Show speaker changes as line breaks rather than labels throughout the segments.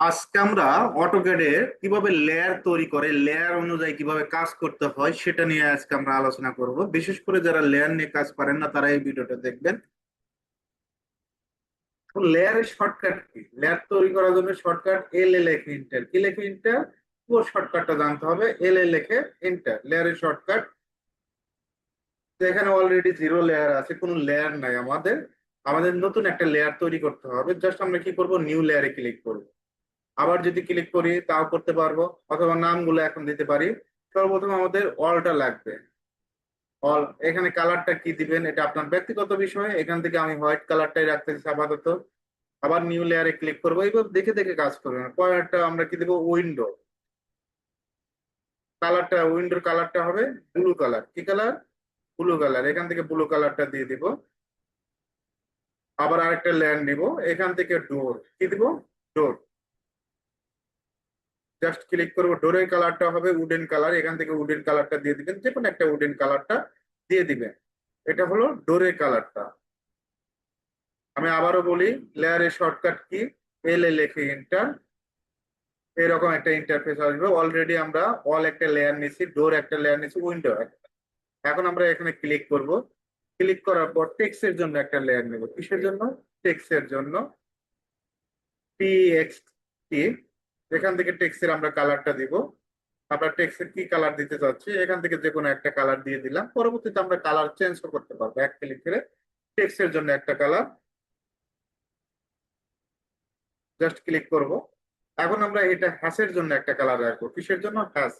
আজকে আমরা অটোক্যাডে কিভাবে লেয়ার তৈরি করে লেয়ার অনুযায়ী কিভাবে কাজ করতে হয় সেটা নিয়ে আজকে আমরা আলোচনা করব। বিশেষ করে যারা লেয়ার নিয়ে কাজ পারেন না তারা এই ভিডিওটা দেখবেন। তো লেয়ারের শর্টকাট কি? লেয়ার তৈরি করার জন্য শর্টকাট এল এ লেখে ইন্টার, কি লেখে ইন্টার, পুরো শর্টকাটটা জানতে হবে। এল এ লেখে ইন্টার লেয়ারের শর্টকাট। তো এখানে অলরেডি জিরো লেয়ার আছে, কোনো লেয়ার নাই। আমাদের আমাদের নতুন একটা লেয়ার তৈরি করতে হবে। জাস্ট আমরা কি করব, নিউ লেয়ারে ক্লিক করব। আবার যদি ক্লিক করি তাও করতে পারবো, অথবা নামগুলো এখন দিতে পারি। সর্বপ্রথম আমাদের অলটা লাগবে। অল, এখানে কালারটা কি দিবেন এটা আপনার ব্যক্তিগত বিষয়। এখান থেকে আমি হোয়াইট কালারটাই রাখতেছি আপাতত। আবার নিউ লেয়ারে ক্লিক করবো। এইভাবে দেখে দেখে কাজ করবেন। পরেরটা আমরা কি দেবো, উইন্ডো। কালারটা, উইন্ডোর কালারটা হবে ব্লু কালার। কি কালার? Blue colour. এখান থেকে ব্লু কালারটা দিয়ে দিব। আবার আরেকটা লেয়ার নিব, এখান থেকে ডোর কি দিব, ডোর। জাস্ট ক্লিক করবো, ডোরের কালারটা হবে উডেন কালার। এখান থেকে উডেন কালারটা দিয়ে দিবেন, যে কোনো একটা উডেন কালারটা দিয়ে দিবেন। এটা হলো ডোরের কালারটা। আমি আবারও বলি, লেয়ারের শর্টকাট কি, এল এ লেখে এন্টার। এরকম একটা ইন্টারফেস আসবে। অলরেডি আমরা অল একটা লেয়ার নিছি, ডোর একটা লেয়ার নিছি, উইন্ডো একটা। এখন আমরা এখানে ক্লিক করব। ক্লিক করার পর টেক্সটের জন্য একটা লেয়ার নেব। কিসের জন্য? টেক্সটের জন্য। টিএক্স টি। এখান থেকে টেক্সটের আমরা কালারটা দিব। আমরা টেক্সটের কি কালার দিতে চাচ্ছি, এখান থেকে যে কোনো একটা কালার দিয়ে দিলাম। পরবর্তীতে আমরা কালার চেঞ্জও করতে পারবো এক ক্লিক করে। টেক্সটের জন্য একটা কালার, জাস্ট ক্লিক করব। এখন আমরা এটা হ্যাশের জন্য একটা কালার রাখবো। কিসের জন্য? হ্যাশ।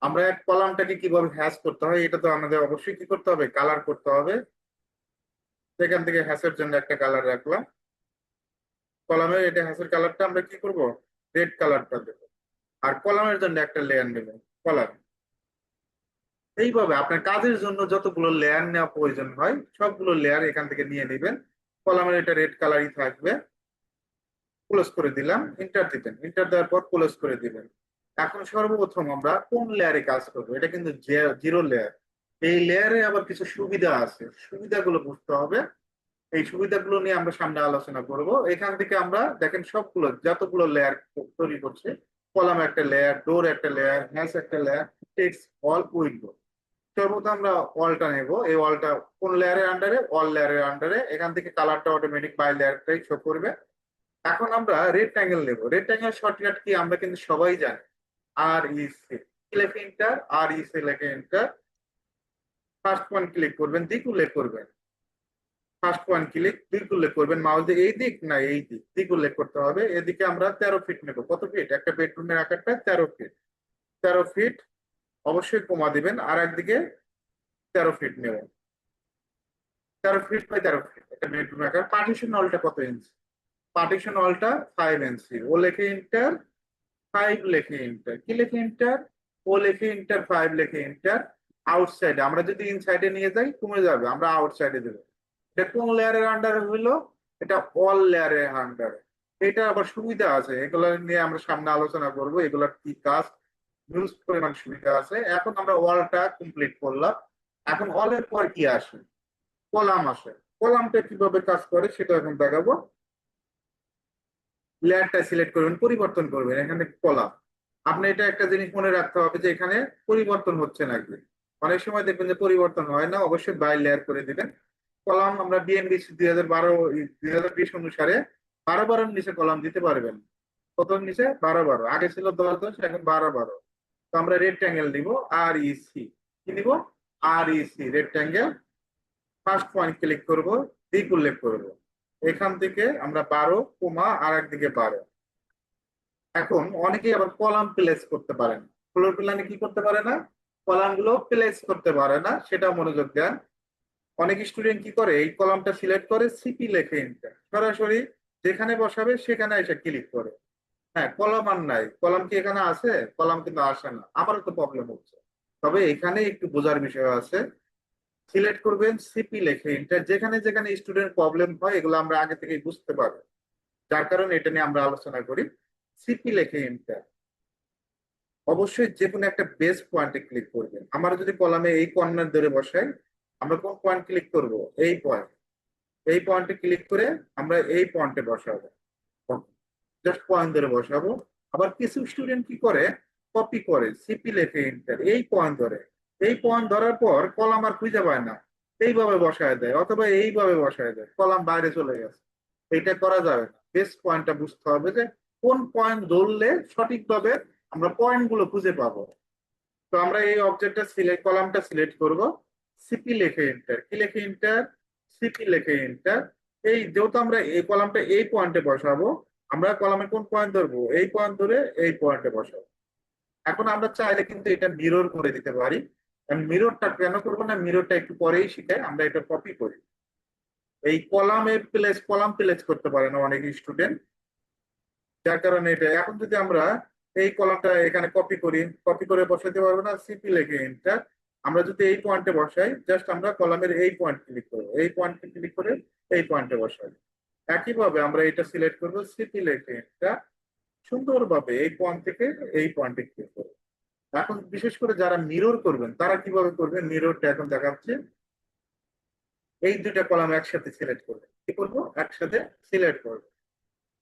আমরা এক কলামটাকে কিভাবে হ্যাশ করতে হয় এটা তো আমাদের অবশ্যই কি করতে হবে, কালার করতে হবে। সেখান থেকে হ্যাশের জন্য একটা কালার রাখলাম। কলামের এটা হ্যাশের কালারটা আমরা কি করব, রেড কালারটা দেবো। আর কলামের জন্য একটা লেয়ার নেব, কলার। এইভাবে আপনার কাজের জন্য যতগুলো লেয়ার নেওয়া প্রয়োজন হয় সবগুলো লেয়ার এখান থেকে নিয়ে নেবেন। কলামের এটা রেড কালারই থাকবে। ক্লোজ করে দিলাম, ইন্টার দিবেন। ইন্টার দেওয়ার পর ক্লোজ করে দিবেন। এখন সর্বপ্রথম আমরা কোন লেয়ারে কাজ করবো, এটা কিন্তু জিরো লেয়ার। এই লেয়ারে আবার কিছু সুবিধা আছে, সুবিধাগুলো বুঝতে হবে। এই সুবিধাগুলো নিয়ে আমরা সামনে আলোচনা করব। এখান থেকে আমরা দেখেন সবগুলো যতগুলো লেয়ার তৈরি করছে, কলাম একটা লেয়ার, ডোর একটা লেয়ার, হ্যাশ একটা লেয়ার, টেক্সট, অল, উইন্ডো। সর্বপ্রথম আমরা অলটা নেব। এই অলটা কোন লেয়ারের আন্ডারে? অল লেয়ারের আন্ডারে। এখান থেকে কালারটা অটোমেটিক বাই লেয়ারটাই শো করবে। এখন আমরা রেক্টাঙ্গেল নেব। রেক্টাঙ্গেল শর্টকাট কি আমরা কিন্তু সবাই জানি, আর ই সি। কি লেখে এন্টার, আর ই সি লেখে এন্টার। ফার্স্ট পয়েন্ট ক্লিক করবেন, দিক উল্লেখ করবেন। ফার্স্ট পয়েন্ট ক্লিক, দিক উল্লেখ করবেন। মাউস দিয়ে এই দিক না এই দিক, দিক উল্লেখ করতে হবে। এদিকে আমরা 13 ফিট নেব। কত ফিট? একটা বেডরুমের আকারটা 13 ফিট। 13 ফিট অবশ্যই কমা দিবেন। আর একদিকে 13 ফিট নেব। 13 ফিট বাই 13 ফিট একটা বেডরুম আকার। পার্টিশন হলটা কত ইঞ্চি? পার্টিশন হলটা 5 ইঞ্চি। ও লেখে ইন্টার, 5 লেখে এন্টার। কি লেখে এন্টার? ও লেখে এন্টার, 5 লেখে এন্টার। আউটসাইডে আমরা যদি ইনসাইডে নিয়ে যাই কমে যাবে, আমরা আউটসাইডে দেবো। এটা কোন লেয়ারের আন্ডারে হইলো? এটা অল লেয়ারের আন্ডারে। এটা আবার সুবিধা আছে, এগুলো নিয়ে আমরা সামনে আলোচনা করব, এগুলোর কি কাজ, হিউজ পরিমাণ সুবিধা আছে। এখন আমরা ওয়ালটা কমপ্লিট করলাম। এখন অলের পর কি আসে? কলাম আসে। কলামটা কিভাবে কাজ করে সেটা এখন দেখাবো। লেয়ারটা সিলেক্ট করবেন, পরিবর্তন করবেন, এখানে কলাম। আপনি এটা একটা জিনিস মনে রাখতে হবে যে এখানে পরিবর্তন হচ্ছে নাকি। অনেক সময় দেখবেন যে পরিবর্তন হয় না, অবশ্যই বাই লেয়ার করে দিবেন। কলাম আমরা বিএনবিসি 2012 2020 অনুসারে 12 12 নিচে কলাম দিতে পারবেন। কত নিচে? 12 12। আগে ছিল 10 10, এখন 12 12। তো আমরা রেক্টাঙ্গেল নিব, আর ই সি। কি নিব? আর E C, rectangle. First point click করব, দিক উল্লেখ করব। এখান থেকে আমরা 12 আর একদিকে 12। এখন অনেকেই আবার কলাম প্লেস করতে পারেন। ফ্লোর প্ল্যানে কি করতে পারে না, কলাম গুলো প্লেস করতে পারে না, সেটা মনোযোগ দেন। অনেক স্টুডেন্ট কি করে, এই কলামটা সিলেক্ট করে সিপি লেখে এন্টার, সরাসরি যেখানে বসাবে সেখানে এসে ক্লিক করে। হ্যাঁ, কলাম আর নাই। কলাম কি এখানে আছে? কলাম কিন্তু আসে না। আমারও তো প্রবলেম হচ্ছে। তবে এখানে একটু বোঝার বিষয় আছে। সিলেক্ট করবেন সিপি লেখে এন্টার। যেখানে যেখানে স্টুডেন্ট প্রবলেম হয় এগুলো আমরা আগে থেকেই বুঝতে পারবো, যার কারণে এটা নিয়ে আমরা আলোচনা করি। সিপি লেখে এন্টার। অবশ্যই যে কোনো একটা বেস পয়েন্টে ক্লিক করবেন। আমরা যদি কলামে এই কর্নার ধরে বসাই, আমরা কোন পয়েন্ট ক্লিক করব? এই পয়েন্ট। এই পয়েন্টে ক্লিক করে আমরা এই পয়েন্টে বসাবো। জাস্ট পয়েন্ট ধরে বসাবো। আবার কিছু স্টুডেন্ট কি করে, কপি করে সিপি লেখে এন্টার, এই পয়েন্ট ধরে, এই পয়েন্ট ধরার পর কলাম আর খুঁজে পায় না, এইভাবে বসায় দেয় অথবা এইভাবে বসায় দেয়, কলাম বাইরে চলে গেছে। এইটা করা যাবে না। বেস পয়েন্টটা বুঝতে হবে যে কোন পয়েন্ট ধরলে সঠিকভাবে আমরা পয়েন্ট গুলো খুঁজে পাবো। তো আমরা এই অবজেক্টটা সিলেক্ট, কলামটা সিলেক্ট করব, সিপি লেখে এন্টার, কি লেখে এন্টার, সিপি লেখে এন্টার। এই যেহেতু আমরা এই কলামটা এই পয়েন্টে বসাবো, আমরা কলামে কোন পয়েন্ট ধরবো, এই পয়েন্ট ধরে এই পয়েন্টে বসাবো। এখন আমরা চাইলে কিন্তু এটা মিরর করে দিতে পারি। মিররটা কেন করবো না, মিররটা একটু পরেই শিখাই, আমরা এটা কপি করি। এই কলাম প্লেস করতে পারে না অনেক স্টুডেন্ট, যার কারণে এটা এখন যদি আমরা এই কলামটা এখানে কপি করি, কপি করে বসাতে পারবো না, সিপি লেখে এন্টার। আমরা যদি এই পয়েন্টে বসাই, জাস্ট আমরা কলামের এই পয়েন্ট ক্লিক করবো, এই পয়েন্টে ক্লিক করে এই পয়েন্টে বসাই। একইভাবে আমরা এটা সিলেক্ট করবো, সিপি লেখে এন্টার, সুন্দরভাবে এই পয়েন্ট থেকে এই পয়েন্টে ক্লিক করবো। এখন বিশেষ করে যারা মিরর করবেন তারা কিভাবে করবেন, মিররটা এখন দেখাচ্ছে। এই দুইটা কলাম একসাথে সিলেক্ট করবে, কি করবো, একসাথে সিলেক্ট করবো।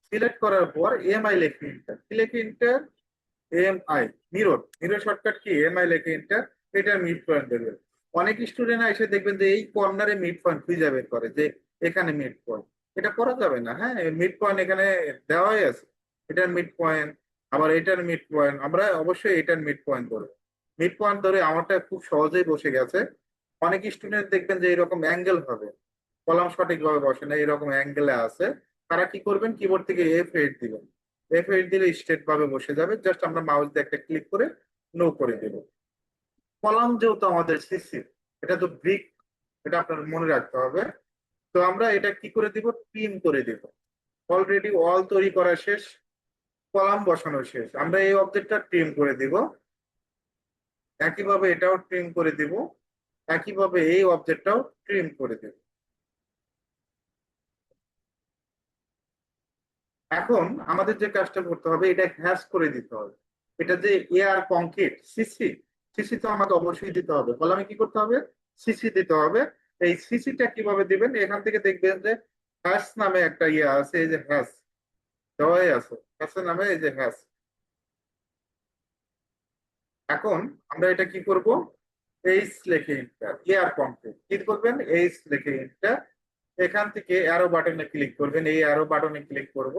সিলেক্ট করার পর এমআই লেখে এন্টার, কি লেখে enter, MI, mirror, mirror shortcut key, MI লেখে এন্টার। এটা মিড পয়েন্ট দেবে। অনেক স্টুডেন্ট এসে দেখবেন যে এই কর্নারে মিড পয়েন্ট খুঁজে বের করে যে এখানে মিড পয়েন্ট। এটা করা যাবে না, হ্যাঁ, মিড পয়েন্ট এখানে দেওয়াই আছে, এটার মিড পয়েন্ট, আবার এটার মিড পয়েন্ট, আমরা অবশ্যই এটার মিড পয়েন্ট ধরবো। মিড পয়েন্ট ধরে আমারটা খুব সহজেই বসে গেছে। অনেক স্টুডেন্ট দেখবেন যে এরকম অ্যাঙ্গেল হবে, কলাম সঠিকভাবে বসে না, এরকম অ্যাঙ্গেলে আছে। তারা কি করবেন, কিবোর্ড থেকে F8 দিবেন, F8 দিলে স্ট্রেট ভাবে বসে যাবে। জাস্ট আমরা মাউস দিয়ে একটা ক্লিক করে নো করে দেব। কলাম যেহেতু আমাদের সিসি, এটা তো ব্রিক, এটা আপনার মনে রাখতে হবে। তো আমরা এটা কি করে দিব, ট্রিম করে দিব। অলরেডি ওয়াল তৈরি করা শেষ, কলাম বসানো শেষ, আমরা এই অবজেক্টটা ট্রিম করে দিব। একইভাবে এটাও ট্রিম করে দিব, একইভাবে এই অবজেক্টটাও ট্রিম করে দিব। এখন আমাদের যে কাজটা করতে হবে, এটা হ্যাশ করে দিতে হবে। এটা যে এয়ার কংক্রিট সিসি, সিসি তো আমাকে অবশ্যই দিতে হবে, কলামে কি করতে হবে, সিসি দিতে হবে। এই সিসিটা কিভাবে দিবেন, এখান থেকে দেখবেন যে হ্যাশ নামে একটা ইয়ে আছে, এই যে হ্যাশ দেওয়াই আছে, হ্যাশের নামে এই যে হ্যাশ। এখন আমরা এটা কি করব, এইচ লিখে এন্টার, এয়ার কংক্রিট কি করবেন, এইচ লিখে এন্টার। এখান থেকে অ্যারো বাটনে ক্লিক করবেন, এই অ্যারো বাটনে ক্লিক করব।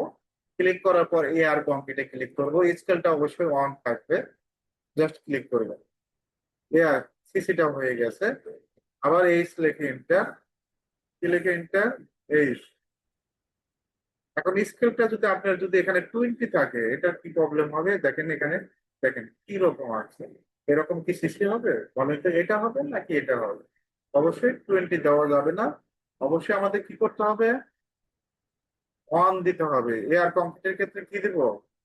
ক্লিক করার পর এয়ার কংক্রিটে ক্লিক করব, স্কেলটা অবশ্যই অন থাকবে, জাস্ট ক্লিক করবেন। এয়ার সিসিটা হয়ে গেছে। আবার এইচ লিখে এন্টার, কি লিখে এন্টার, এইচ। এখন স্কেলটা যদি আপনার যদি এখানে 20 থাকে, এটা কি প্রবলেম হবে, দেখেন এখানে, দেখেন কি রকম আছে, এরকম কি সিসি হবে, বলেন তো, এটা হবে নাকি এটা হবে। অবশ্যই 20 দেওয়া যাবে না, অবশ্যই আমাদের কি করতে হবে, অন দিতে হবে। এয়ার কম্পিউটার ক্ষেত্রে কি দেব,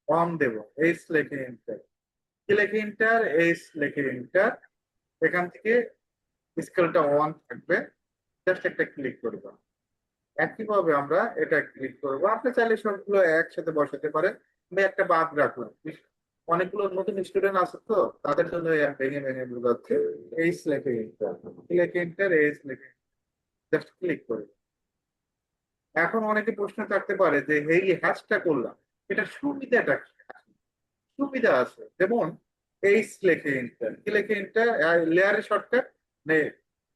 অন দেব। এইচ লেখে এন্টার, কি লেখে এন্টার, এইচ লেখে এন্টার। এখান থেকে স্কেলটা অন থাকবে, জাস্ট একটা ক্লিক করবো। একইভাবে আমরা এটা ক্লিক করবো। আপনি চাইলে সবগুলো একসাথে বসাতে পারেন, আমি একটা বাদ রাখলাম। অনেকগুলো নতুন স্টুডেন্ট আছে তো, তাদের জন্য ভেঙে ভেঙে বোঝাচ্ছে। এইচ লেখে এন্টার, কি লেখে এন্টার, এইচ লেখে, জাস্ট ক্লিক করে। এখন অনেকে প্রশ্ন থাকতে পারে যে এই হ্যাশটা করলাম, এটা সুবিধাটা কি। সুবিধা আছে, যেমন এইচ লেখে এন্টার, কি লেখে এন্টার, লেয়ারের শর্টকাট, মানে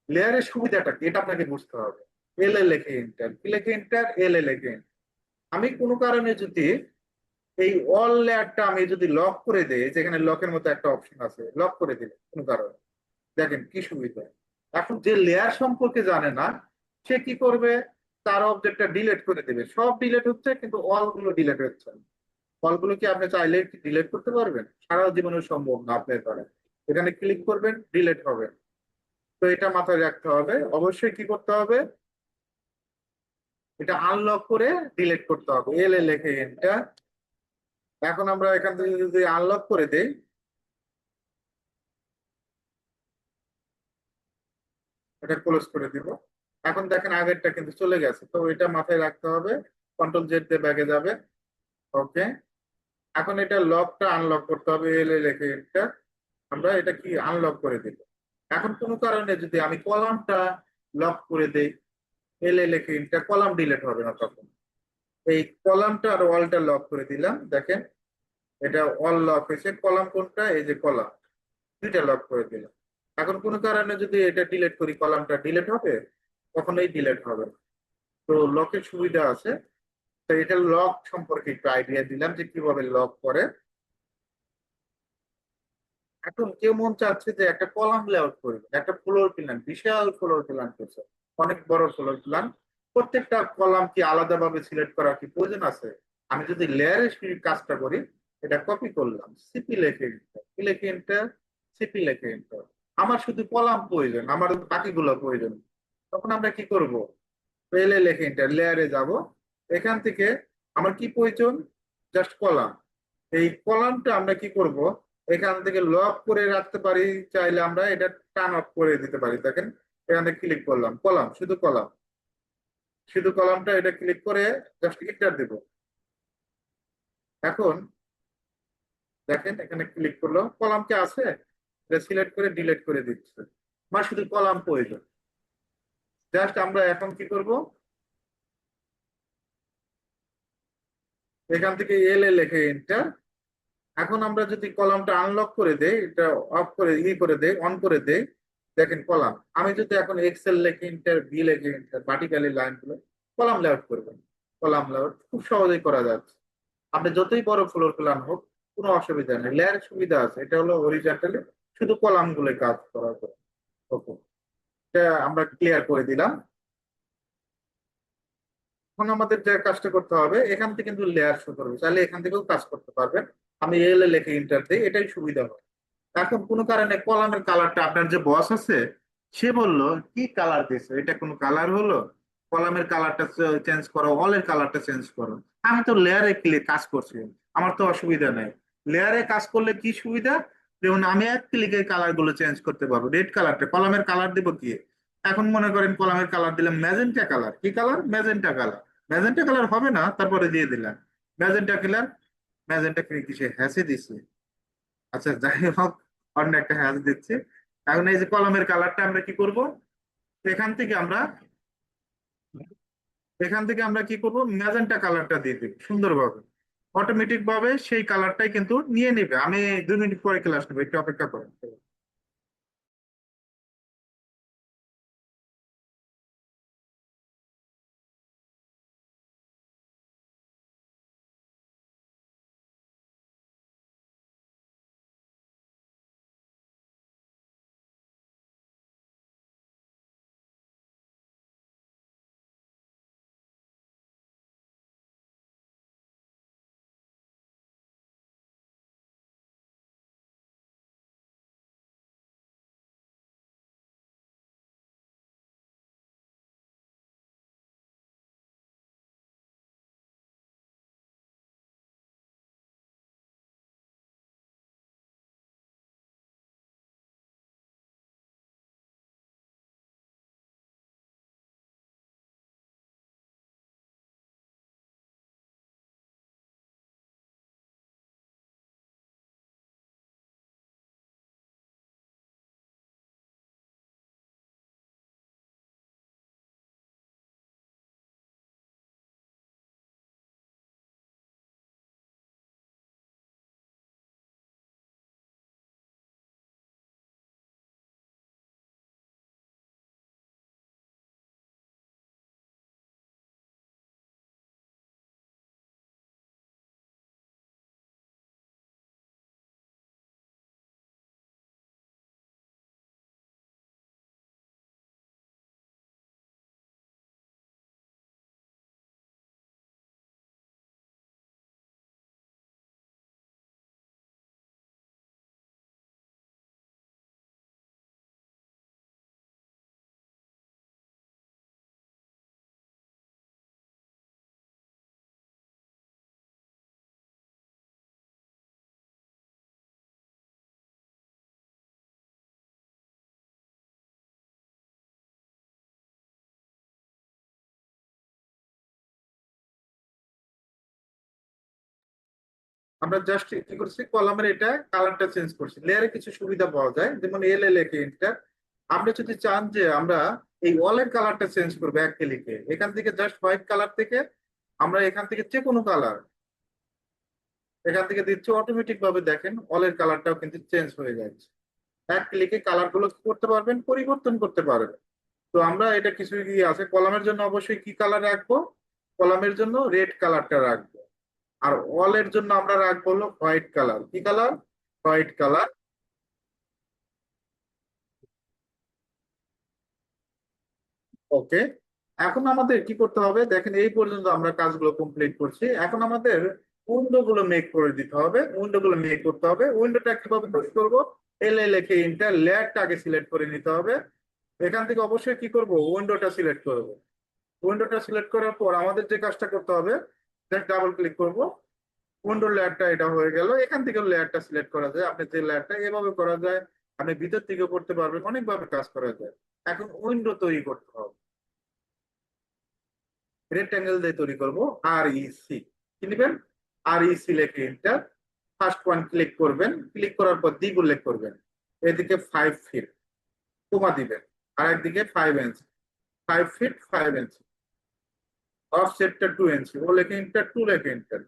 লেয়ারের সুবিধাটা কি এটা আপনাকে বুঝতে হবে। এল এ লেখে এন্টার, কি লেখে এন্টার, এল এ লেখে enter। আমি কোনো কারণে যদি এই অল লেয়ারটা আমি যদি লক করে দেই, যেখানে লকের মতো একটা অপশন আছে, লক করে দিলে কোনো কারণে, দেখেন কি সুবিধা। এখন যে লেয়ার সম্পর্কে জানে না, সে কি করবে, তার অবজেক্টটা ডিলিট করে দেবে, সব ডিলিট হচ্ছে কিন্তু অল গুলো ডিলিট হচ্ছে না। অল গুলো কি আপনি চাইলে কি ডিলিট করতে পারবেন, সারা জীবনে সম্ভব না আপনার দ্বারা। এখানে ক্লিক করবেন, ডিলিট হবে। তো এটা মাথায় রাখতে হবে, অবশ্যই কি করতে হবে, এটা আনলক করে ডিলিট করতে হবে, এল এ লেখে এন্টার। এখন আমরা এখান থেকে যদি আনলক করে দেই, এটা ক্লোজ করে দিব। এখন দেখেন আগেরটা কিন্তু চলে গেছে, তো এটা মাথায় রাখতে হবে। কন্ট্রোল জেড দিয়ে ব্যাগে যাবে, ওকে। এখন এটা লকটা আনলক করতে হবে, এল এ লেখে এটা, আমরা এটা কি আনলক করে দিব। এখন কোনো কারণে যদি আমি কলামটা লক করে দেই, এল এ লেখে এটা, কলাম ডিলিট হবে না তখন। এই কলামটা আর ওয়ালটা লক করে দিলাম, দেখেন এটা অল লক হয়েছে। কলাম কোনটা? এই যে কলাম, দুইটা লক করে দিলাম। এখন কোনো কারণে যদি এটা ডিলিট করি, কলামটা ডিলিট হবে? কখনোই ডিলিট হবে না। তো লকের সুবিধা আছে। তো এটা লক সম্পর্কে একটু আইডিয়া দিলাম যে কিভাবে লক করে। এখন কেউ মন চাচ্ছে যে একটা কলাম লেআউট করবে, একটা ফ্লোর প্ল্যান, বিশাল ফ্লোর প্ল্যান করছে, অনেক বড় ফ্লোর প্ল্যান, প্রত্যেকটা কলাম কি আলাদাভাবে সিলেক্ট করা কি প্রয়োজন আছে? আমি যদি লেয়ারে কাজটা করি, এটা কপি করলাম, সিপি লেখে enter, কি লেখে এন্টার, সিপি লেখে enter। আমার শুধু কলাম প্রয়োজন, আমার বাকিগুলো প্রয়োজন। তখন আমরা কি করব? এলে লেখে এন্টার, লেয়ারে যাব। এখান থেকে আমার কি প্রয়োজন? Just column. এই কলামটা আমরা কি করব? এখান থেকে লক করে রাখতে পারি, চাইলে আমরা এটা টার্ন অফ করে দিতে পারি। দেখেন এখানে ক্লিক করলাম, কলাম, শুধু কলাম, শুধু কলামটা, এটা ক্লিক করে জাস্ট এন্টার দেব। এখন দেখেন এখানে ক্লিক করলো, কলাম কি আছে? এটা সিলেক্ট করে ডিলিট করে দিচ্ছে। আমার শুধু কলাম প্রয়োজন। জাস্ট আমরা এখন কি করব? এখান থেকে এল এ লিখে এন্টার। এখন আমরা যদি কলামটা আনলক করে দেই, এটা অফ করে করে দেই, অন করে দেই, দেখেন কলাম। আমি যদি এখন এক্সেল লেখে এন্টার, বি লেখে এন্টার, ভার্টিক্যালি লাইন গুলো কলাম লেআউট করবেন। কলাম লেআউট খুব সহজেই করা যাচ্ছে। আপনি যতই বড় ফ্লোর প্ল্যান হোক, কোনো অসুবিধা নেই। লেয়ারের সুবিধা আছে, এটা হলো হরিজন্টালি, শুধু কলাম গুলো কাজ করার পর। ওকে, এটা আমরা ক্লিয়ার করে দিলাম। এখন আমাদের যে কাজটা করতে হবে, এখান থেকে কিন্তু লেয়ার শো করবে, চাইলে এখান থেকেও কাজ করতে পারবেন। আমি এল এ লেখে এন্টার দিই, এটাই সুবিধা হয়। এখন কোনো কারণে কলামের কালারটা, আপনার যে বস আছে সে বলল কি কালার দিছে, এটা কোনো কালার হলো? কলামের কালারটা চেঞ্জ করো, ওয়ালের কালারটা চেঞ্জ করো। আমি তো লেয়ারে ক্লিক কাজ করছি, আমার তো অসুবিধা নাই। লেয়ারে কাজ করলে কি সুবিধা? যেমন আমি এক ক্লিকে কালার গুলো চেঞ্জ করতে পারবো। রেড কালারটা, কলামের কালার দিব কি? এখন মনে করেন কলামের কালার দিলাম ম্যাজেন্টা কালার। কি colour? Magenta colour. Magenta colour হবে না, তারপরে দিয়ে দিলাম ম্যাজেন্টা কালার। ম্যাজেন্টা কিসে হ্যাসে দিছি? আচ্ছা যাই হোক, অন্য একটা হ্যাশ দিচ্ছে। এখন এই যে কলমের কালারটা আমরা কি করব? এখান থেকে আমরা এখান থেকে আমরা কি করব? ম্যাজেন্টা কালারটা দিয়ে দেব সুন্দরভাবে। অটোমেটিক ভাবে সেই কালারটাই কিন্তু নিয়ে নেবে। আমি 2 মিনিট পরে ক্লাস নেবো, একটু অপেক্ষা করেন। আমরা জাস্ট কি করছি, কলামের এটা কালারটা চেঞ্জ করছি। লেয়ারে কিছু সুবিধা পাওয়া যায়, যেমন এল এ লেখে এন্টার। আপনি যদি চান যে আমরা এই ওয়ালের কালারটা চেঞ্জ করবো এক ক্লিকে, এখান থেকে জাস্ট হোয়াইট কালার থেকে আমরা এখান থেকে যে কোনো কালার এখান থেকে দিচ্ছি, অটোমেটিক ভাবে দেখেন অলের কালারটাও কিন্তু চেঞ্জ হয়ে যাচ্ছে। এক ক্লিকে কালার গুলো কি করতে পারবেন, পরিবর্তন করতে পারবেন। তো আমরা এটা কিছু কি আছে, কলামের জন্য অবশ্যই কি কালার রাখবো, কলামের জন্য রেড কালারটা রাখবো। আর ওয়ালের জন্য আমরা রাখবো হলো হোয়াইট কালার। কি কালার? White colour. ওকে। এখন আমাদের কি করতে হবে দেখেন, এই পর্যন্ত আমরা কাজগুলো কমপ্লিট করছি। এখন আমাদের উইন্ডো গুলো মেক করে দিতে হবে, উইন্ডো গুলো মেক করতে হবে। উইন্ডোটা কিভাবে তৈরি করবো, এল এ লিখে ইন্টার লেয়ারটা আগে সিলেক্ট করে নিতে হবে। এখান থেকে অবশ্যই কি করব, উইন্ডোটা সিলেক্ট করব। উইন্ডোটা সিলেক্ট করার পর আমাদের যে কাজটা করতে হবে, জাস্ট ডাবল ক্লিক করব। উইন্ডোর লেয়ারটা এটা হয়ে গেল। এখান থেকে লেয়ারটা সিলেক্ট করা যায়, আপনি যে লেয়ারটা এভাবে করা যায়, আপনি ভিতর থেকে করতে পারবেন, অনেকভাবে কাজ করা যায়। এখন উইন্ডো তৈরি করতে হবে, রেক্টাঙ্গেল দিয়ে তৈরি করব। আর ইসি কি নেবেন, আর ইসি লিখে এন্টার। ফার্স্ট ওয়ান ক্লিক করবেন, ক্লিক করার পর দ্বিগুণ উল্লেখ করবেন। এদিকে 5 ফিট কমা দিবেন, আর একদিকে 5 ইঞ্চ, 5 ফিট 5 ইঞ্চ। অফসেটটা 2 ইঞ্চি, ও লেখে এন্টার, 2 লেখে এন্টার।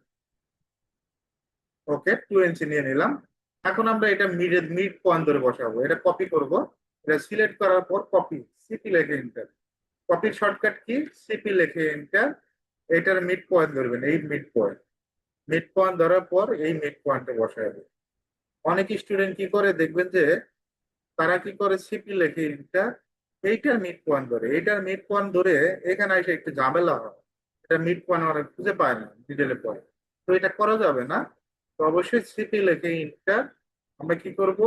ওকে, 2 ইঞ্চি নিয়ে নিলাম। এখন আমরা এটা মিড পয়েন্ট ধরে বসাবো, এটা কপি করব। এটা সিলেক্ট করার পর কপি, সিপি লেখে এন্টার। কপির শর্টকাট কি, সিপি লেখে এন্টার। এটার মিড পয়েন্ট ধরবেন, এই মিড পয়েন্ট। মিড পয়েন্ট ধরার পর এই মিড পয়েন্টে বসাবে। অনেক স্টুডেন্ট কি করে দেখবেন যে, তারা কি করে সিপি লেখে এন্টার, এইটার মিড পয়েন্ট ধরে, এইটার মিড পয়েন্ট ধরে এখানে এসে একটু ঝামেলা হয়। এটা মিড পয়েন্ট অনেক খুঁজে পায় না ডিটেলে পরে। তো এটা করা যাবে না। তো অবশ্যই সিপি লেখে এন্টার। আমরা কি করব,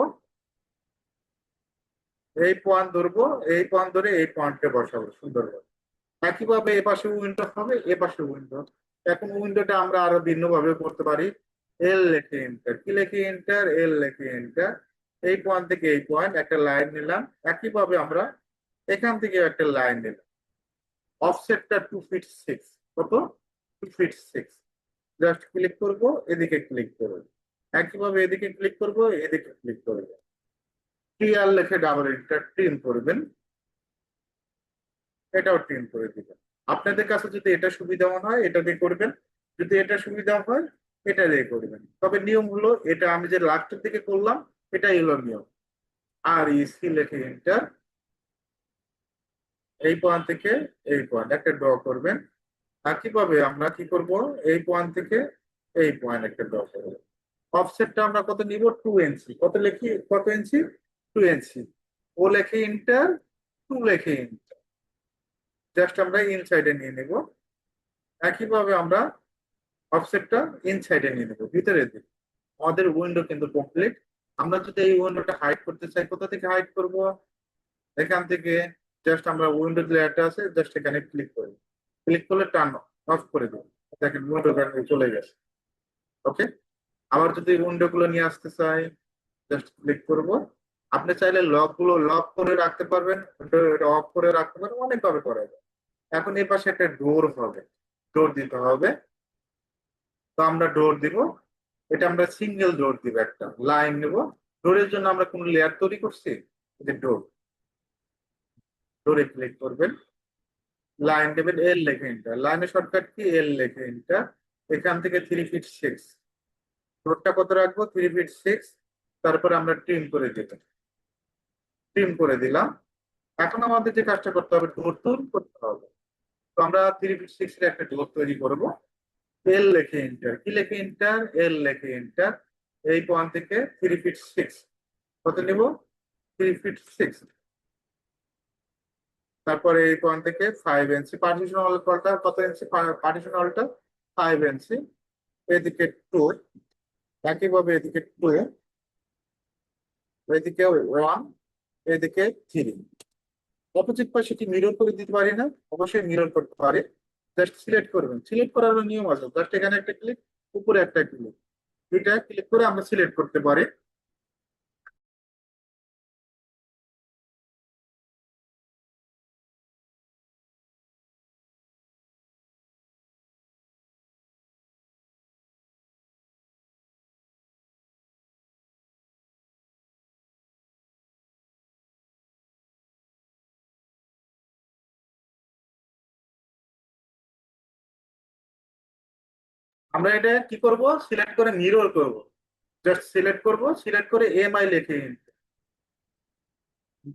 এই পয়েন্ট ধরবো, এই পয়েন্ট ধরে এই পয়েন্টে বসাবো সুন্দরভাবে। একইভাবে এ পাশে উইন্ডো হবে, এ পাশে উইন্ডো। এখন উইন্ডোটা আমরা আরো ভিন্ন ভাবে করতে পারি। এল লেখে এন্টার, কি লেখে এন্টার, এল লেখে এন্টার। এই পয়েন্ট থেকে এই পয়েন্ট একটা লাইন নিলাম। একইভাবে আমরা এখান থেকে একটা লাইন নিলাম। অফসেটটা 2 ফিট 6। কত? 2 ফিট 6। জাস্ট ক্লিক করব, এদিকে ক্লিক করব। একইভাবে এদিকে ক্লিক করব, এদিকে ক্লিক করব। টিআর লেখে ডাবল এন্টার, ট্রিম করবেন। এটাও ট্রিম করে দিবেন। আপনাদের কাছে যদি এটা সুবিধা মনে হয় এটা দিয়ে করবেন, যদি এটা সুবিধা হয় এটা দিয়ে করবেন। তবে নিয়ম হলো, এটা আমি যে লাস্টের দিকে করলাম এটাই হলো নিয়ম। আর ইসি লেখে এন্টার। এই পয়েন্ট থেকে এই পয়েন্ট একটা ড্র করবেন। একইভাবে আমরা কি করব, এই পয়েন্ট থেকে এই পয়েন্ট একটা ড্র করব। অফসেটটা আমরা কত নিব, 2 ইঞ্চি। কত লিখি, কত ইঞ্চি, 2 ইঞ্চি। ও লেখে ইন্টার, 2 লেখে ইন্টার। জাস্ট আমরা ইনসাইডে নিয়ে নিব। একইভাবে আমরা অফসেটটা ইনসাইডে নিয়ে নেবো, ভিতরের দিকে। আমাদের উইন্ডো কিন্তু কমপ্লিট। আমরা যদি এই উইন্ডোটা হাইড করতে চাই, কোথা থেকে হাইড করব, এখান থেকে। জাস্ট আমরা উইন্ডো লেয়ারটা আছে, জাস্ট এখানে ক্লিক করি। ক্লিক করলে টার্ন অফ করে দেবো। দেখেন উইন্ডো চলে গেছে। ওকে। আবার যদি উইন্ডো গুলো নিয়ে আসতে চাই, জাস্ট ক্লিক করব। আপনি চাইলে লক গুলো লক করে রাখতে পারবেন, অফ করে রাখতে পারবেন, অনেকভাবে করা যায়। এখন এই পাশে একটা ডোর হবে, ডোর দিতে হবে। তো আমরা ডোর দিব। এটা আমরা সিঙ্গেল ডোর দিব, একটা লাইন নেব। ডোরের জন্য আমরা কোন লেয়ার তৈরি করছি, যে ডোর। ডোরে ক্লিক করবেন, লাইন দেবেন, এল লেখে এন্টার। লাইনের শর্টকাট কি, এল লেখে এন্টার। এখান থেকে 3 ফিট 6। ডোরটা কত রাখবো, 3 ফিট 6। তারপরে আমরা ট্রিম করে দেব, ট্রিম করে দিলাম। এখন আমাদের যে কাজটা করতে হবে, ডোর তৈরি করতে হবে। তো আমরা 3 ফিট 6 এর একটা ডোর তৈরি করব। এল লেখে এন্টার, কি লেখে এন্টার, এল লেখে এন্টার। এই পয়েন্ট থেকে 3 ফিট 6 কত নিব, 3 ফিট 6। তারপরে এই পয়েন্ট থেকে 5 ইঞ্চি পার্টিশন ওয়ালটা, কত ইঞ্চি পার্টিশন ওয়ালটা, 5 ইঞ্চি। এদিকে 2, একইভাবে এদিকে 2, এদিকে 1, এদিকে 3। অপোজিট পাশে কি মিরর করে দিতে পারি না? অবশ্যই মিরর করতে পারি। জাস্ট সিলেক্ট করবেন, সিলেক্ট করার নিয়ম আছে, জাস্ট এখানে একটা ক্লিক, উপরে একটা ক্লিক, দুইটা ক্লিক করে আমরা সিলেক্ট করতে পারি। আমরা এটা কি করব, সিলেক্ট করে মিরর করব। জাস্ট সিলেক্ট করব, সিলেক্ট করে এমআই লিখে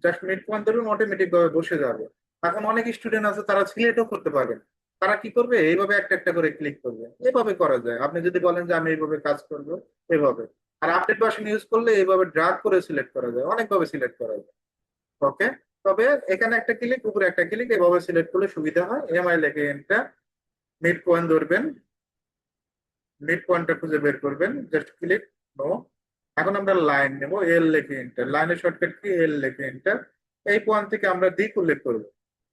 জাস্ট মিড পয়েন্ট ধরুন, অটোমেটিক ভাবে বসে যাবে। এখন অনেক স্টুডেন্ট আছে তারা সিলেক্টও করতে পারবেন। তারা কি করবে, এইভাবে একটা একটা করে ক্লিক করবে। এভাবে করা যায়। আপনি যদি বলেন যে আমি এইভাবে কাজ করবো, এভাবে। আর আপডেট ভার্সন ইউজ করলে এইভাবে ড্রাগ করে সিলেক্ট করা যায়, অনেকভাবে সিলেক্ট করা যায়। ওকে। তবে এখানে একটা ক্লিক, উপরে একটা ক্লিক, এভাবে সিলেক্ট করলে সুবিধা হয়। এমআই লেখে এটা মিড পয়েন্ট ধরবেন, মিড পয়েন্টটা খুঁজে বের করবেন, জাস্ট ক্লিক। নো। এখন আমরা লাইন নেব, এল লেখে এন্টার। লাইনের শর্টকাট কি, এল লেখে এন্টার। এই পয়েন্ট থেকে আমরা দিক উল্লেখ করব।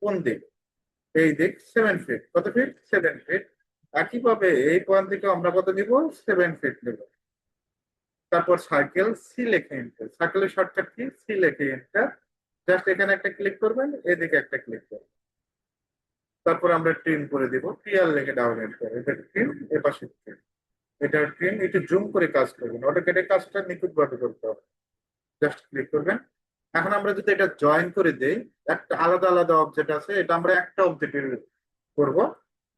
কোন দিক? এই দিক 7 ফিট। কত ফিট? 7 ফিট। একইভাবে এই পয়েন্ট থেকে আমরা কত নিব? 7 ফিট নেব। তারপর সার্কেল, সি লেখে এন্টার। সার্কেলের শর্টকাট কি, সি লেখে এন্টার। জাস্ট এখানে একটা ক্লিক করবেন, এদিকে একটা ক্লিক করবেন। তারপর আমরা ট্রিম করে দিব, টিআর লেখে ডাউন এন্টার। এটা ট্রিম, এপাশে ট্রিম। এটা ট্রিম, একটু জুম করে কাজ করবেন, অটোক্যাডের কাজটা নিখুঁত ভাবে করতে হবে। জাস্ট ক্লিক করবেন। এখন আমরা যদি এটা জয়েন করে দেই, একটা আলাদা আলাদা অবজেক্ট আছে, এটা আমরা একটা অবজেক্টে করব।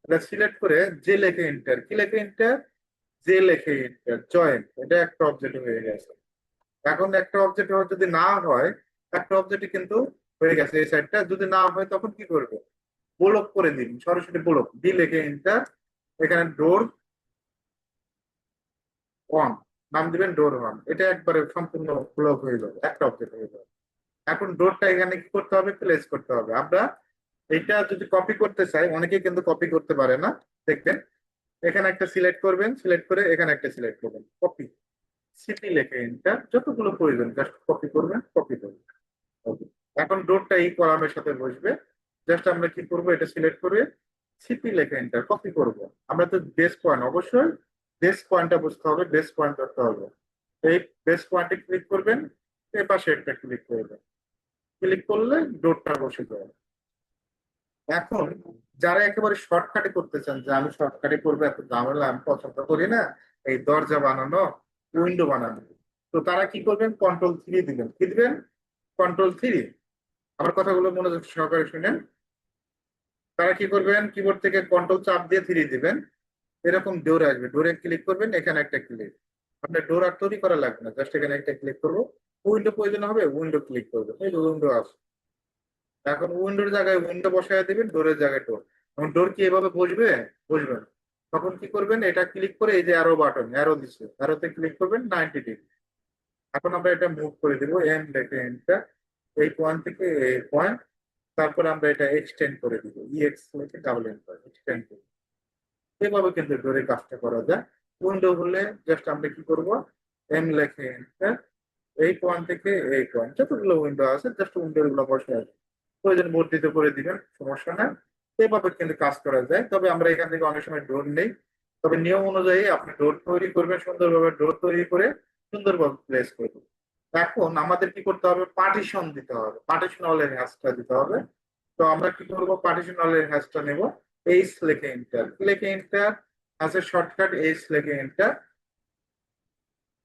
এটা সিলেক্ট করে যে লেখে এন্টার, কি লেখে এন্টার, যে লেখে এন্টার, জয়েন। এটা একটা অবজেক্ট হয়ে গেছে। এখন একটা অবজেক্ট যদি না হয়, একটা অবজেক্ট কিন্তু হয়ে গেছে। এই সাইডটা যদি না হয় তখন কি করবে, ব্লক করে দিন, সরাসরি ব্লক, ডি লেখে এন্টার। এখানে ডোর অন নাম দিবেন, ডোর অন। এটা একবারে সম্পূর্ণ ব্লক হয়ে যাবে, একটা অবজেক্ট হয়ে যাবে। এখন ডোরটা এখানে কি করতে হবে, প্লেস করতে হবে। আমরা এটা যদি কপি করতে চাই, অনেকে কিন্তু কপি করতে পারে না। দেখবেন, এখানে একটা সিলেক্ট করবেন, সিলেক্ট করে এখানে একটা সিলেক্ট করবেন, কপি, সিটি লেখে এন্টার। যতগুলো প্রয়োজন জাস্ট কপি করবেন, কপি করবেন। Okay. এখন ডোরটা এই কলামের সাথে বসবে। জাস্ট আমরা কি করব, এটা সিলেক্ট করে সিপি লেখে এন্টার, কপি করব। আমরা তো বেস পয়েন্ট, অবশ্যই বেস পয়েন্টটা বুঝতে হবে, বেস পয়েন্ট ধরতে হবে। এই বেস পয়েন্টে ক্লিক করবেন, এর পাশে একটা ক্লিক করবেন। ক্লিক করলে ডোরটা বসে যাবে। এখন যারা একেবারে শর্টকাটে করতে চান, যে আমি শর্টকাটে করবো, এত ঝামেলা আমি পছন্দ করি না, এই দরজা বানানো, উইন্ডো বানানো, তো তারা কি করবেন, কন্ট্রোল 3 দিবেন। কি দিবেন? কন্ট্রোল 3। আমার কথাগুলো মনোযোগ সহকারে শুনেন। তারা কি করবেন, কিবোর্ড থেকে কন্ট্রোল চাপ দিয়ে 3 দিবেন। এরকম ডোর আসবে, ডোরে ক্লিক করবেন, এখানে একটা ক্লিক। আপনার ডোর আর তৈরি করা লাগবে না, জাস্ট এখানে একটা ক্লিক করবো। উইন্ডো প্রয়োজন হবে, উইন্ডো ক্লিক করবেন, এই যে উইন্ডো আছে। এখন উইন্ডোর জায়গায় উইন্ডো বসায় দিবেন, ডোরের জায়গায় ডোর। এখন ডোর কি এভাবে বসবে? বসবে না। তখন কি করবেন, এটা ক্লিক করে এই যে অ্যারো বাটন, অ্যারো দিচ্ছে, অ্যারোতে ক্লিক করবেন 90 ডিগ্রি। এখন আমরা এটা মুভ করে দিব, এম দেখে এন্ডটা, এই পয়েন্ট থেকে এই পয়েন্ট। তারপরে আমরা এটা এক্সটেন্ড করে দিব, ইএক্স লিখে ডাবল এন্টার, এক্সটেন্ড করব। এভাবে কিন্তু ডোরে কাজটা করা যায়। উইন্ডো হলে জাস্ট আমরা কি করব, এম লেখে এন্টার। এই পয়েন্ট থেকে এই পয়েন্ট, যতগুলো উইন্ডো আছে জাস্ট উইন্ডো গুলো বসে আছে। প্রয়োজন বর্ধিত করে দিবেন, সমস্যা নাই। এভাবে কিন্তু কাজ করা যায়। তবে আমরা এখান থেকে অনেক সময় ডোর নেই। তবে নিয়ম অনুযায়ী আপনি ডোর তৈরি করবেন, সুন্দরভাবে ডোর তৈরি করে সুন্দরভাবে প্লেস করবেন। এখন আমাদের কি করতে হবে, পার্টিশন দিতে হবে, পার্টিশন ওয়ালের হ্যাশটা দিতে হবে। তো আমরা কি করবো, পার্টিশন ওয়ালের হ্যাশটা নেব, এইচ লেখে এন্টার, লেখে এন্টার। আছে শর্টকাট, এইচ লেখে এন্টার।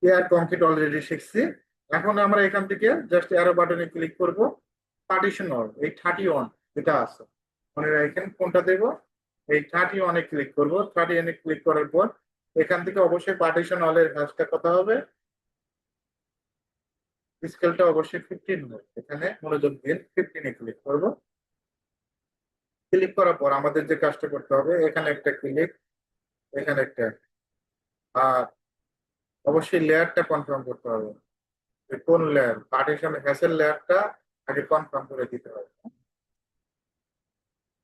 এয়ার কংক্রিট অলরেডি শিখছি। এখন আমরা এখান থেকে জাস্ট অ্যারো বাটনে ক্লিক করব। পার্টিশন অল, এই 31 যেটা আছে, মনে রাখেন কোনটা দেব, এই 31-এ ক্লিক করব। 31-এ ক্লিক করার পর এখান থেকে অবশ্যই পার্টিশন অলের হ্যাশটা কত হবে, স্কেলটা অবশ্যই 15 হবে। এখানে মনোযোগ দিন, 15-এ ক্লিক করব। ক্লিক করার পর আমাদের যে কাজটা করতে হবে, এখানে একটা ক্লিক, এখানে একটা, আর অবশ্যই লেয়ারটা কনফার্ম করতে হবে। যে কোন লেয়ার, পার্টিশন হ্যাশের লেয়ারটা আগে কনফার্ম করে দিতে হবে।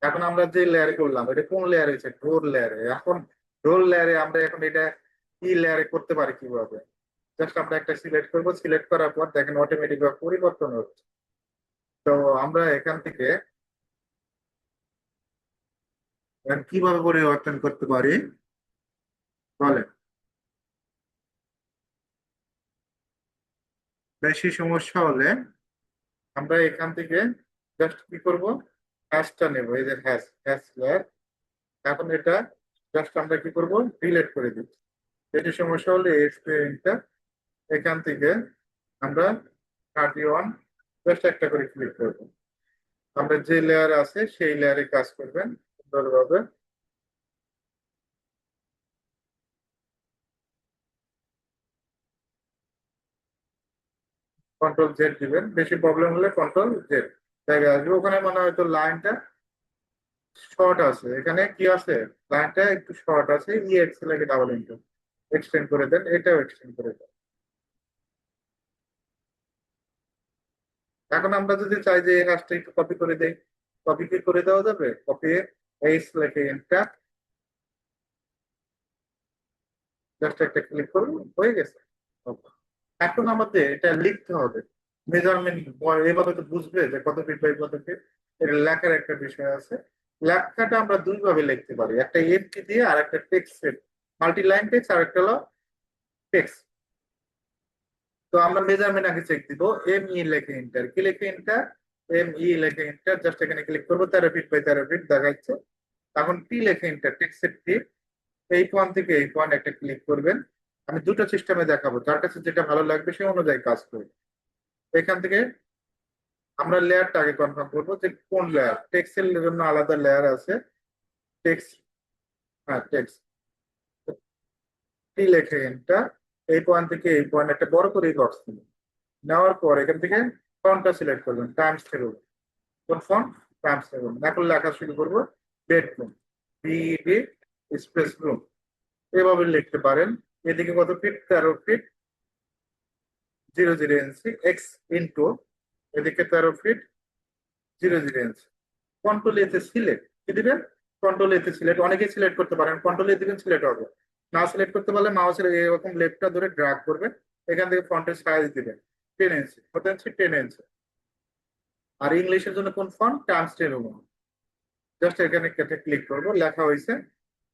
এখন আমরা যে লেয়ারে করলাম, এটা কোন লেয়ারে হচ্ছে, ডোর লেয়ারে। এখন ডোর লেয়ারে আমরা এখন এটা কি লেয়ারে করতে পারি কিভাবে, জাস্ট আমরা একটা সিলেক্ট করব। সিলেক্ট করার পর দেখেন অটোমেটিক ভাবে পরিবর্তন হচ্ছে। তো আমরা এখান থেকে এখন কিভাবে পরিবর্তন করতে পারি বলেন? বেশি সমস্যা হলে আমরা এখান থেকে জাস্ট কি করব, হ্যাশটা নেব, এই যে হ্যাশ, হ্যাশ লেয়ার। এখন এটা জাস্ট আমরা কি করব, ডিলিট করে দিচ্ছি। বেশি সমস্যা হলে এক্সপেরিয়েন্সটা এখান থেকে আমরা 31 জাস্ট একটা করে ক্লিক করবো। আমরা যে লেয়ার আছে সেই, 'লেয়ারে কাজ করবেন সুন্দরভাবে। কন্ট্রোল জেড দিবেন, বেশি প্রবলেম হলে কন্ট্রোল জেড জায়গায় আসবে। ওখানে মনে হয়তো লাইনটা শর্ট আছে, এখানে কি আছে, লাইনটা একটু শর্ট আছে, ই এক্স লাগে ডাবল ইন্টু এক্সটেন্ড করে দেন, এটাও এক্সটেন্ড করে দেন। এখন আমরা যদি চাই যে এই কাজটা একটু কপি করে দেই, কপি কি করে দেওয়া যাবে? কপি এইচ লেখে এন্টার, জাস্ট একটা ক্লিক করুন, হয়ে গেছে। Okay. এখন আমাদের এটা লিখতে হবে মেজারমেন্ট, এভাবে তো বুঝবে যে কত ফিট বাই কত ফিট। এটা লেখার একটা বিষয় আছে। লেখাটা আমরা দুই ভাবে লিখতে পারি, একটা এমটি দিয়ে আর একটা টেক্সট, মাল্টি লাইন টেক্সট, আর একটা হলো টেক্সট। তো আমরা মেজারমেন্ট আগে চেক দিব, এম ই লেখে এন্টার, কি লেখে এন্টার, এম ই লেখে এন্টার, জাস্ট এখানে ক্লিক করবো, 13 ফিট বাই 13 ফিট দেখাচ্ছে। এখন টি লেখে এন্টার, টেক্সটের টি, এই পয়েন্ট থেকে এই পয়েন্ট একটা ক্লিক করবেন। আমি দুটো সিস্টেমে দেখাবো, যার কাছে যেটা ভালো লাগবে সে অনুযায়ী কাজ করবে। এখান থেকে আমরা লেয়ারটা আগে কনফার্ম করবো যে কোন লেয়ার, টেক্সটের জন্য আলাদা লেয়ার আছে, টেক্সট, হ্যাঁ টেক্সট, টি লেখে এন্টার, এই পয়েন্ট থেকে এই পয়েন্ট একটা বড় করে বক্স নেবেন। নেওয়ার পর এখান থেকে ফন্টটা সিলেক্ট করবেন, টাইমস টেবিল, কোন ফন্ট, টাইমস টেবিল। এখন লেখা শুরু করবো, বেডরুম, বিডি স্পেস রুম, এভাবে লিখতে পারেন। এদিকে কত ফিট, 13 ফিট 00 ইঞ্চি এক্স ইন্টু, এদিকে 13 ফিট 00 ইঞ্চি। কন্ট্রোল এতে সিলেক্ট কি দিবেন, কন্ট্রোল এতে সিলেক্ট, অনেকে সিলেক্ট করতে পারেন, কন্ট্রোল এ দিবেন সিলেক্ট হবে। না সিলেক্ট করতে পারলে মাউসের এরকম লেফটটা ধরে ড্র্যাগ করবেন, এখান থেকে ফন্টের সাইজ দিবেন 10 ইঞ্চি, কত ইঞ্চি, 10 ইঞ্চি। আর ইংলিশের জন্য কোন ফন্ট, টাইমস টেন। জাস্ট এখানে কেটে ক্লিক করবো, লেখা হয়েছে।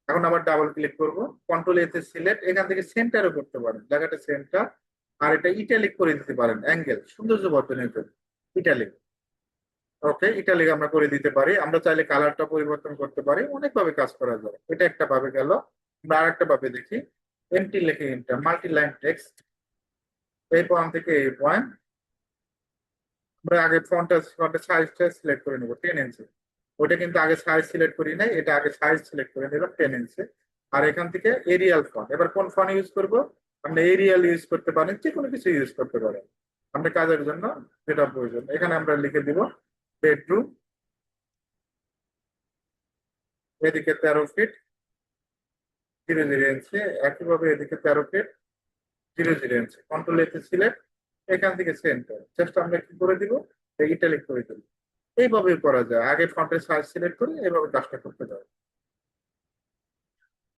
এখন আবার ডাবল ক্লিক করব, কন্ট্রোল এতে সিলেক্ট, এখান থেকে সেন্টারও করতে পারেন, লেখাটা সেন্টার। আর এটা ইটালিক করে দিতে পারেন, অ্যাঙ্গেল সৌন্দর্য বর্ধনের জন্য ইটালিক। ওকে, ইটালিক আমরা করে দিতে পারি। আমরা চাইলে কালারটা পরিবর্তন করতে পারি, অনেকভাবে কাজ করা যায়। এটা একটা ভাবে গেল। আমরা আর একটা ভাবে দেখি, এমটি লেখে এন্টার, মাল্টি লাইন টেক্সট, এই পয়েন্ট থেকে এই পয়েন্ট। আমরা আগে ফন্টের সাইজটা সিলেক্ট করে নেবো 10 ইঞ্চি। ওটা কিন্তু আগে সাইজ সিলেক্ট করি নাই, এটা আগে সাইজ সিলেক্ট করে নিলাম 10 ইঞ্চি। আর এখান থেকে এরিয়াল ফন্ট, এবার কোন ফন্ট ইউজ করব, আমরা এরিয়াল ইউজ করতে পারেন, যে কোনো কিছু ইউজ করতে পারেন আমরা কাজের জন্য যেটা প্রয়োজন। এখানে আমরা লিখে দিব বেডরুম, এদিকে 13 ফিট 00 ইঞ্চি, একইভাবে এদিকে 13 ফিট 00 ইঞ্চি, কন্ট্রোল এতে সিলেক্ট, এখান থেকে সেন্টার, জাস্ট আমরা কি করে দিব, ইটালিক করে দিব। এইভাবে করা যায়, আগে ফন্টের সাইজ সিলেক্ট করে এইভাবে কাজটা করতে পারে।